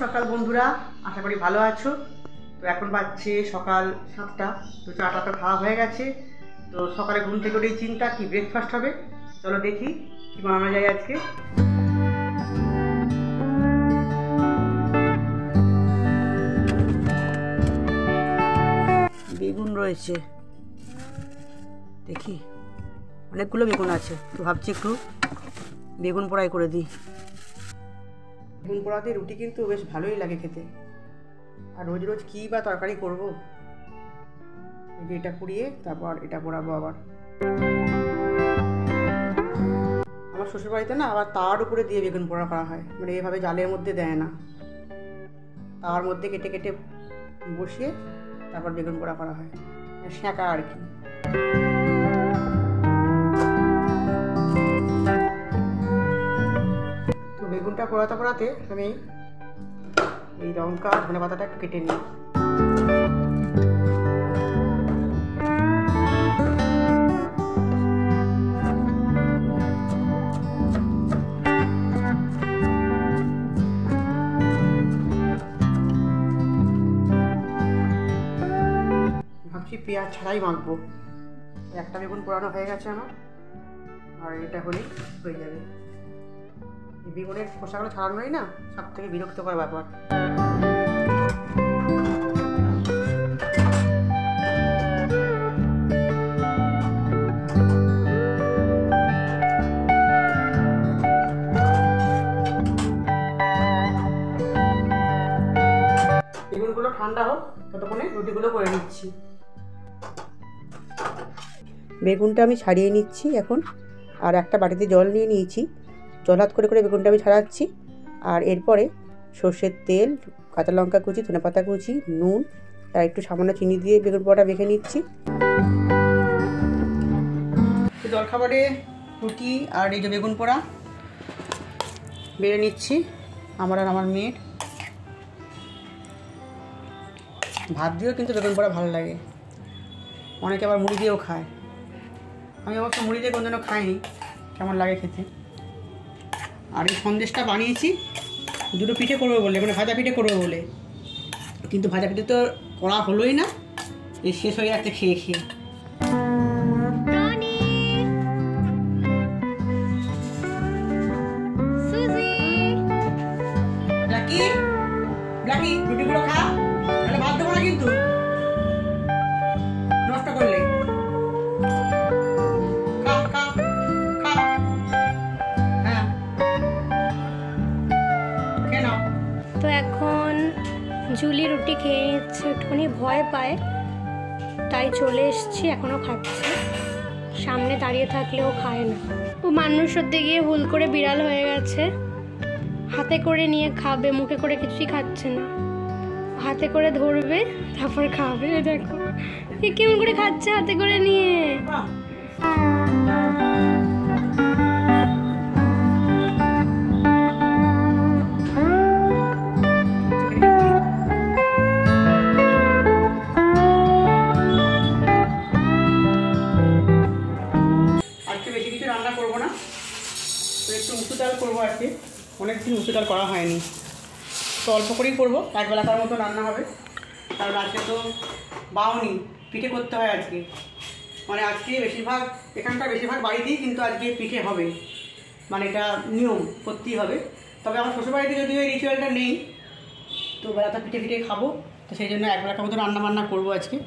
সকাল বন্ধুরা, আশা করি ভালো আছো। তো এখন বাজছে সকাল 7টা। তো চাটা তো খাওয়া হয়ে গেছে। তো সকালে ঘুম থেকে উঠেই চিন্তা কি ব্রেকফাস্ট হবে। চলো দেখি কি বানানো যায় আজকে। বেগুন রয়েছে, দেখি অনেকগুলো বেগুন আছে। তো ভাবছি একটু বেগুন পোড়াই করে দিই। বেগুন পোড়াতে রুটি কিন্তু বেশ ভালোই লাগে খেতে। আর রোজ রোজ কী বা তরকারি করবো, এই যে এটা পুড়িয়ে তারপর এটা পোড়াবো। আবার আমার শ্বশুরবাড়িতে না আবার তাওয়ার উপরে দিয়ে বেগুন পোড়া করা হয়, মানে এভাবে জালের মধ্যে দেয় না, তাওয়ার মধ্যে কেটে কেটে বসিয়ে তারপর বেগুন পোড়া করা হয়, সেঁকা আর কি। তো বেগুনটা পোড়াতে পোড়াতে আমি এই লঙ্কা ধনে পাতাটা একটু কেটে নিই। ভাবছি পেঁয়াজ ছাড়াই মাখবো। একটা বেগুন পোড়ানো হয়ে গেছে আমার, আর এটা হলেই হয়ে যাবে। এই বেগুনের খোসাগুলো ছাড়ানোই না সব থেকে বিরক্তকর ব্যাপার। বেগুনগুলো ঠান্ডা হোক, ততক্ষণে রুটিগুলো করে নিচ্ছি। বেগুনটা আমি ছাড়িয়ে নিচ্ছি এখন, আর একটা বাটিতে জল নিয়ে নিয়েছি। জল হাত করে করে বেগুনটা আমি ছাড়াচ্ছি। আর এরপরে সর্ষের তেল, কাঁচা লঙ্কা কুচি, ধনেপাতা কুচি, নুন আর একটু সামান্য চিনি দিয়ে বেগুন পোড়াটা মেখে নিচ্ছি। জলখাবারে রুটি আর এই যে বেগুন পোড়া বেড়ে নিচ্ছি আমার আর আমার মেয়ের। ভাত দিয়েও কিন্তু বেগুন পোড়া ভালো লাগে, অনেকে আবার মুড়ি দিয়েও খায়। আমি অবশ্য মুড়ি দিয়ে কোনোদিনও খাইনি, কেমন লাগে খেতে। আর এই সন্দেশটা বানিয়েছি দুটো পিঠে করবো বলে, মানে ভাজা পিঠে করবো বলে, কিন্তু ভাজা পিঠে তো করা হলোই না, এই শেষ হয়ে যাচ্ছে খেয়ে খেয়ে। রুটিগুলো খা, তাহলে ভাত দেবো না কিন্তু, নষ্ট করলে। তো এখন জুলি রুটি খেয়ে নিচ্ছে, একটুখানি ভয় পায় তাই চলে এসছি, এখনও খাচ্ছে। সামনে দাঁড়িয়ে থাকলেও খায় না। ও মানুষ হতে গিয়ে ভুল করে বিড়াল হয়ে গেছে। হাতে করে নিয়ে খাবে, মুখে করে কিছুই খাচ্ছে না। হাতে করে ধরবে তারপর খাবে। দেখো কেমন করে খাচ্ছে হাতে করে নিয়ে। আজকে বেশি কিছু রান্না করবো না, তো একটু মুসুর ডাল করবো আজকে। অনেকদিন মুসুর ডাল করা হয়নি, তো অল্প করেই করবো, একবেলাকার মতো রান্না হবে। কারণ আজকে তো বাউনি পিঠে করতে হয় আজকে, মানে আজকে বেশিরভাগ এখানকার বেশিরভাগ বাড়িতেই কিন্তু আজকে পিঠে হবে, মানে এটা নিয়ম করতেই হবে। তবে আমার শ্বশুরবাড়িতে যদিও এই রিচুয়ালটা নেই, তো বেলাটা পিঠে পিঠে খাবো, তো সেই জন্য একবেলাকার মতো রান্না বান্না করবো আজকে।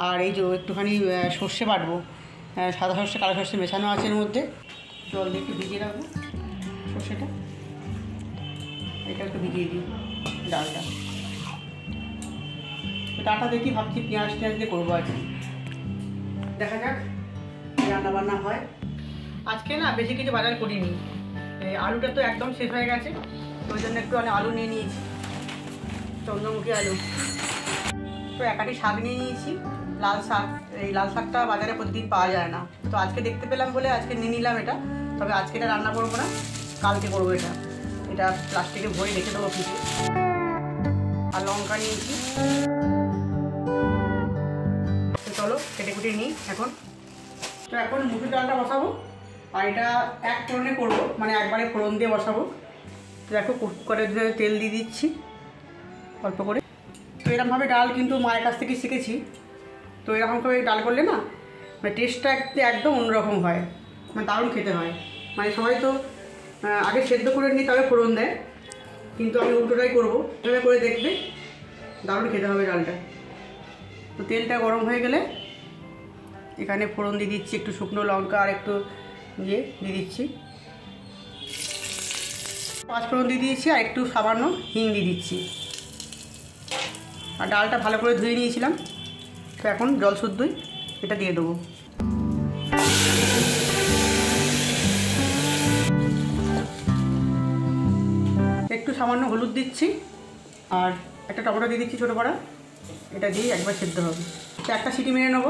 আর এই যে একটুখানি সর্ষে বাটবো, সাদা সর্ষে কালো সর্ষে মেশানো আছে এর মধ্যে। জল দিয়ে একটু ভিজিয়ে রাখবো সর্ষেটা, এটা একটু ভিজিয়ে দিই ডালটা। ডালটা দেখি ভাবছি পেঁয়াজ টেঁয়াজ দিয়ে করবো আজকে, দেখা যাক রান্না বান্না হয়। আজকে না বেশি কিছু বাজার করিনি, আলুটা তো একদম শেষ হয়ে গেছে, ওই জন্য একটু আমি আলু নিয়ে নিয়েছি, চন্দ্রমুখী আলু। তো একাটি শাক নিয়ে নিয়েছি, লাল শাক। এই লাল শাকটা বাজারে প্রতিদিন পাওয়া যায় না, তো আজকে দেখতে পেলাম বলে আজকে নিয়ে নিলাম এটা। তবে আজকে এটা রান্না করবো না, কালকে করবো এটা। এটা প্লাস্টিকে ভরে রেখে দেবো ফ্রিজে। আর লঙ্কা নিয়েছি, চলো কেটে কুটে নিই এখন। তো এখন মুসুর ডালটা বসাবো, আর এটা এক ফোড়নে করবো, মানে একবারে ফোড়ন দিয়ে বসাবো। তো দেখো কুকারের জন্য তেল দিয়ে দিচ্ছি, অল্প করে। তো এরকমভাবে ডাল কিন্তু মায়ের কাছ থেকে শিখেছি। তো এরকম করে ডাল করলে না মানে টেস্টটা একদম অন্যরকম হয়, মানে দারুণ খেতে হয়। মানে সবাই তো আগে সেদ্ধ করে নিয়ে তবে ফোড়ন দেয়, কিন্তু আমি উল্টোটাই করবো। এভাবে করে দেখবে, দারুণ খেতে হবে ডালটা। তো তেলটা গরম হয়ে গেলে এখানে ফোড়ন দিয়ে দিচ্ছি, একটু শুকনো লঙ্কা আর একটু দিয়ে দিচ্ছি, 5 ফোড়ন দিয়ে দিয়েছি, আর একটু সামান্য হিং দিয়ে দিচ্ছি। আর ডালটা ভালো করে ধুয়ে নিয়েছিলাম, তো এখন জল শুদ্ধই এটা দিয়ে দেবো। একটু সামান্য হলুদ দিচ্ছি, আর একটা টমেটো দিয়ে দিচ্ছি ছোটো পাড়া, এটা দিয়ে একবার সেদ্ধ হবে। তো একটা সিটি মেরে নেবো।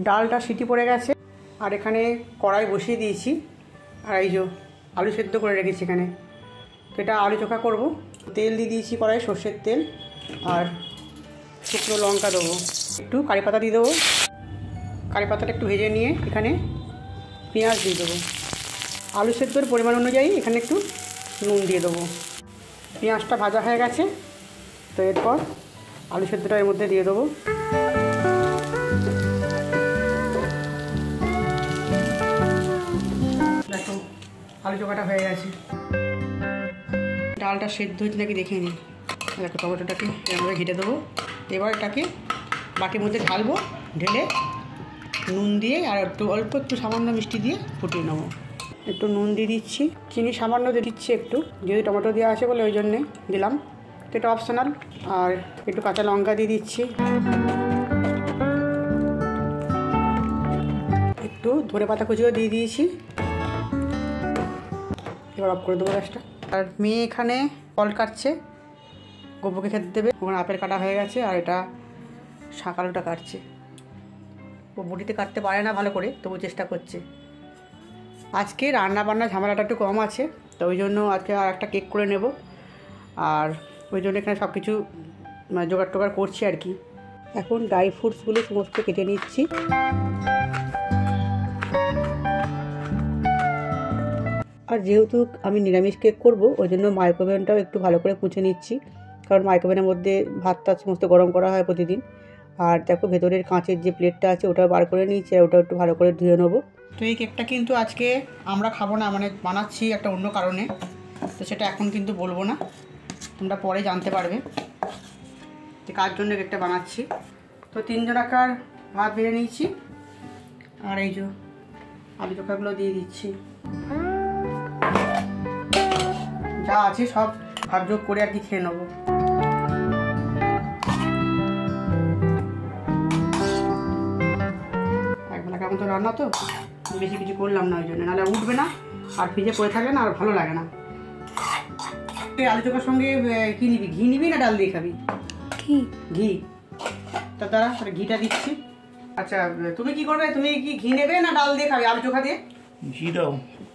ডালটা সিটি পড়ে গেছে, আর এখানে কড়াই বসিয়ে দিয়েছি, আর এই যে আলু সেদ্ধ করে রেখেছি এখানে। তো এটা আলু চোখা করবো। তেল দিয়ে দিয়েছি কড়াই, সর্ষের তেল, আর শুকনো লঙ্কা দেবো, একটু কারি পাতা দিয়ে দেবো। কারি পাতাটা একটু ভেজে নিয়ে এখানে পেঁয়াজ দিয়ে দেবো। আলু সেদ্ধর পরিমাণ অনুযায়ী এখানে একটু নুন দিয়ে দেবো। পেঁয়াজটা ভাজা হয়ে গেছে, তো এরপর আলু সেদ্ধটা এর মধ্যে দিয়ে দেবো। দেখো আলু চোখাটা হয়ে গেছে। ডালটা সেদ্ধ হয়েছে নাকি দেখে নিই। দেখো টমেটোটাকে এভাবে ঘেটে দেবো। এবার এটাকে বাটির মধ্যে ঢালবো, ঢেলে নুন দিয়ে আর অল্প একটু সামান্য মিষ্টি দিয়ে ফুটিয়ে নেবো। একটু নুন দিয়ে দিচ্ছি, চিনি সামান্য দিয়ে দিচ্ছি একটু, যেহেতু টমেটো দেওয়া আছে বলে ওই জন্যে দিলাম। তো এটা অপশনাল। আর একটু কাঁচা লঙ্কা দিয়ে দিচ্ছি, একটু ধনে পাতা কুচিও দিয়ে দিয়েছি। এবার অফ করে দেবো গ্যাসটা। আর মেয়ে এখানে ফল কাটছে, গোপুকে খেতে দেবে। ওখানে আপেল কাটা হয়ে গেছে, আর এটা শাকালুটা কাটছে। ও বটিতে কাটতে পারে না ভালো করে, তবু চেষ্টা করছে। আজকে রান্না বান্না ঝামেলাটা একটু কম আছে, তো ওই জন্য আজকে আর একটা কেক করে নেব। আর ওই জন্য এখানে সব কিছু জোগাড় টোগাড় করছি আর কি। এখন ড্রাই ফ্রুটসগুলো সমস্ত কেটে নিচ্ছি। আর যেহেতু আমি নিরামিষ কেক করব, ওই জন্য মাইক্রোওভেনটাও একটু ভালো করে মুছে নিচ্ছি, কারণ মাইক্রোওভেনের মধ্যে ভাতটা সমস্ত গরম করা হয় প্রতিদিন। আর দেখো ভেতরের কাঁচের যে প্লেটটা আছে ওটাও বার করে নিচ্ছি, আর ওটাও একটু ভালো করে ধুয়ে নেবো। তো এই কেকটা কিন্তু আজকে আমরা খাবো না, মানে বানাচ্ছি একটা অন্য কারণে, তো সেটা এখন কিন্তু বলবো না, তোমরা পরে জানতে পারবে যে কার জন্য কেকটা বানাচ্ছি। তো 3 জনাকার ভাত বেড়ে নিয়েছি, আর এই যে আলু চোখাগুলো দিয়ে দিচ্ছি। যা আছে সব ভাগযোগ করে আর কি খেয়ে নেবো। একবেলা কেমন তো রান্না, তো বেশি কিছু করলাম না ওই জন্য, নাহলে উঠবে না, আর ফ্রিজে পড়ে থাকলে না আর ভালো লাগে না। আলু চোখার সঙ্গে কি নিবি, ঘি নিবি না ডাল দিয়ে খাবি? ঘি। তার দ্বারা ঘিটা দিচ্ছি। আচ্ছা তুমি কি করবে, তুমি কি ঘি নেবে না ডাল দিয়ে খাবে আলু চোখা দিয়ে? ঘি দাও।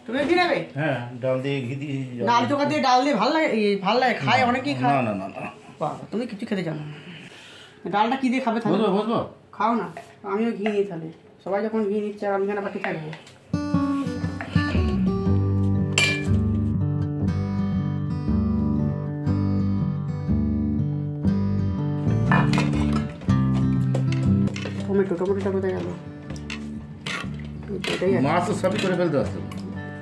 তুমি ঘি নেবে? হ্যাঁ, ডাল দিয়ে ঘি দিয়ে। না, আলু চোখা দিয়ে ডাল দিয়ে ভালো লাগে, ভালো লাগে, খায় অনেকেই খায়। না না না না, বাবা তুমি কিছু খেতে জানো না। ডালটা কি দিয়ে খাবে তাহলে? বসবো খাও না, আমিও ঘি নিই তাহলে। সবাই যখন ঘি নিচ্ছে আর আমি কেন বাকি থাকবো? টমেটোটা কোথায় গেল? মাছ তো সবই করে ফেলতে পারতো।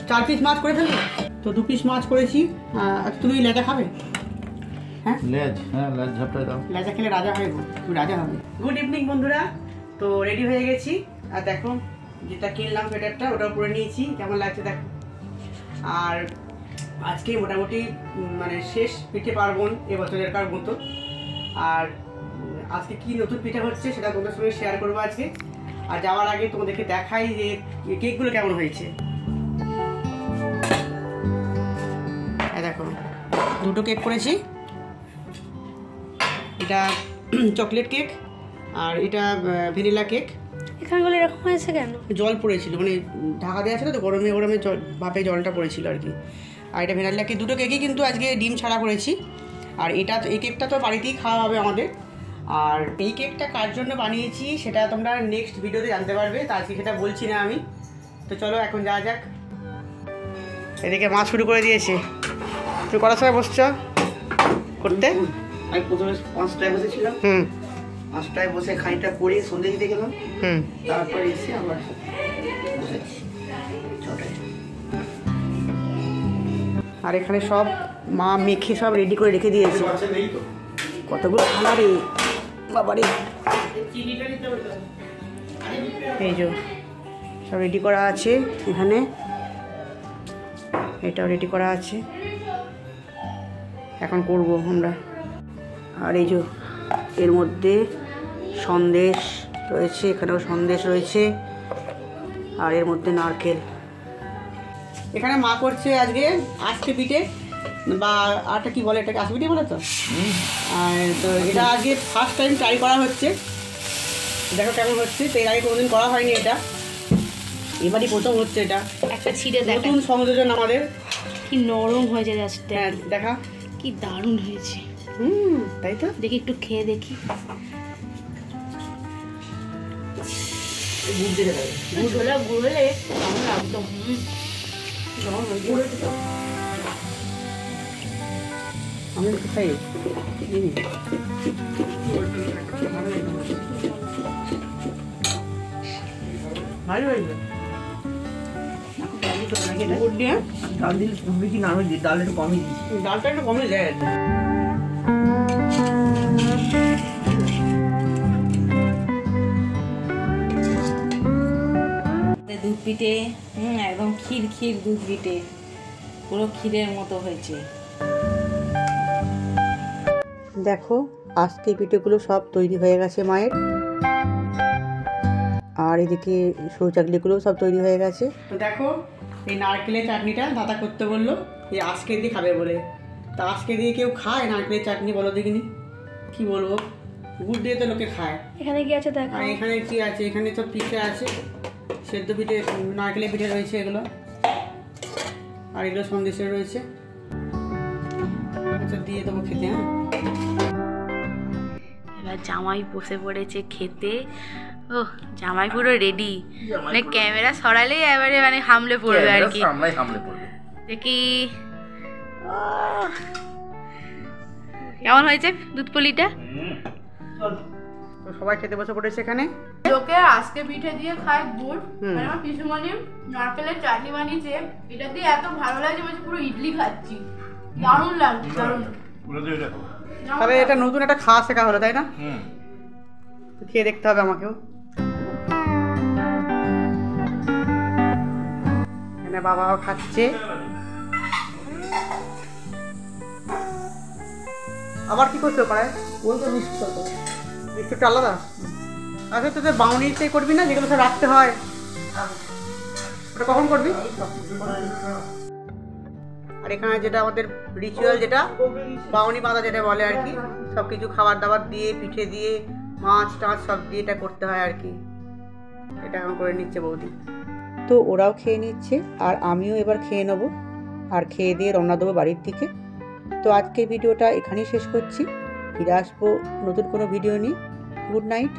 4 পিস মাছ করে ফেলবো। তো 2 পিস মাছ করেছি। তুমি লেজা খাবে? হ্যাঁ লেজ, হ্যাঁ লেজ ঝাপটাই দাও। লেজা খেলে রাজা হয়, তুমি রাজা হবে। গুড ইভিনিং বন্ধুরা, তো রেডি হয়ে গেছি। আর দেখো যেটা কিনলাম সোয়েটারটা, ওটাও পরে নিয়েছি, কেমন লাগছে দেখো। আর আজকে মোটামুটি মানে শেষ পিঠে পার্বণ এবছরেরকার মতো। আর আজকে কি নতুন পিঠে হচ্ছে সেটা তোমাদের সঙ্গে শেয়ার করবো আজকে। আর যাওয়ার আগে তোমাদেরকে দেখাই যে কেকগুলো কেমন হয়েছে। দেখো 2টো কেক করেছি, এটা চকলেট কেক আর এটা ভ্যানিলা কেক। এখানগুলো এরকম হয়েছে কেন? জল পড়েছিল, মানে ঢাকা দেওয়া ছিল তো, গরমে গরমে ভাপে জলটা পড়েছিল আর কি। আর এটা ভ্যানিলা কেক। 2টো কেকই কিন্তু আজকে ডিম ছাড়া করেছি। আর এই কেকটা তো বাড়িতেই খাওয়া হবে আমাদের। আর এই কেকটা কার জন্য বানিয়েছি সেটা তোমরা নেক্সট ভিডিওতে জানতে পারবে, তা আজকে সেটা বলছি না আমি। তো চলো এখন যাওয়া যাক। এদিকে মা শুরু করে দিয়েছে। তুমি কটার সময় বসছো করতে? আমি প্রথমে 5টায় বসেছিলাম, 5টায় বসে খানিকটা করে সন্ধ্যে দিতে গেলাম, তারপরে এসে আবার বসেছি 6টায়। আর এখানে সব মা মেখে সব রেডি করে রেখে দিয়েছে। কতগুলো খানা রে বাবারে, এই যে সব রেডি করা আছে এখানে, এটাও রেডি করা আছে, এখন করব আমরা। আর এই যে এর মধ্যে সন্দেশ রয়েছে, এখানেও সন্দেশ রয়েছে, আর এর মধ্যে নারকেল। এখানে মা করছে আজকে আজকে পিঠে বা আরটা কি বলে, এটাকে আজকে পিঠে বলে তো। আর তো এটা আজকে ফার্স্ট টাইম ট্রাই করা হচ্ছে, দেখো কেমন হচ্ছে। তো এর আগে কোনোদিন করা হয়নি, এটা এবারই প্রথম হচ্ছে। এটা একটা ছিঁড়ে নতুন সংযোজন আমাদের। কি নরম হয়েছে জাস্ট, হ্যাঁ দেখা কি দারুণ হয়েছে। তাই তো, দেখি একটু খেয়ে দেখি। গুড় হলে একদম আমি একটু খাই। ভালো হয়েছে। গুড় দিয়ে ডাল দিলে বেশি না, আমি ডাল একটু কমই দিই, ডালটা একটু কমে যায় আর কি। দুধ পিঠে একদম ক্ষীর ক্ষীর দুধ পিঠে, পুরো ক্ষীরের মতো হয়েছে। দেখো আজকে পিঠেগুলো সব তৈরি হয়ে গেছে মায়ের, আর এদিকে সৌচাগলিগুলো সব তৈরি হয়ে গেছে। তো দেখো এই নারকেলের চাটনিটা দাদা করতে বললো, এই আজকে দিয়ে খাবে বলে। তা আজকে দিয়ে কেউ খায় নারকেলের চাটনি বলো দেখিনি? কি বলবো, গুড় দিয়ে তো লোকে খায়। এখানে কি আছে দেখো। আর এখানে কি আছে, এখানে তো পিঠে আছে, সেদ্ধ পিঠে, নারকেলের পিঠে রয়েছে এগুলো, আর এগুলো সন্দেশের রয়েছে। আচ্ছা দিয়ে দেবো খেতে। হ্যাঁ এবার জামাই বসে পড়েছে খেতে। ও জামাই পুরো রেডি, মানে ক্যামেরা সরালেই এবারে মানে হামলে পড়বে আর কি। দেখি কেমন হয়েছে দুধ পুলিটা। তো সবাই খেতে বসে পড়েছে এখানে। লোকে আজকে পিঠে দিয়ে খায় গুড়, আর আমার পিসুমণি নারকেলের চাটনি বানিয়েছে, এটা দিয়ে এত ভালো লাগছে, বলছে পুরো ইডলি খাচ্ছি, দারুণ লাগছে, দারুণ। তবে এটা নতুন একটা খাওয়া শেখা হলো, তাই না? খেয়ে দেখতে হবে আমাকেও। এখানে বাবাও খাচ্ছে। আবার কি করছো পাড়ায়? বিস্কুটটা আলাদা। আচ্ছা তোদের বাউনিতে করবি না, যেগুলো সব রাখতে হয়, ওটা কখন করবি? আর এখানে যেটা আমাদের রিচুয়াল, যেটা বাউনি বাঁধা যেটা বলে আর কি, সব কিছু খাবার দাবার দিয়ে, পিঠে দিয়ে, মাছ টাছ সব দিয়ে এটা করতে হয় আর কি। এটা এখন করে নিচ্ছে বৌদি। তো ওরাও খেয়ে নিচ্ছে, আর আমিও এবার খেয়ে নেবো, আর খেয়ে দিয়ে রওনা দেবো বাড়ির দিকে। তো আজকের ভিডিওটা এখানেই শেষ করছি, ফিরে আসবো নতুন কোনো ভিডিও নিয়ে। Good night.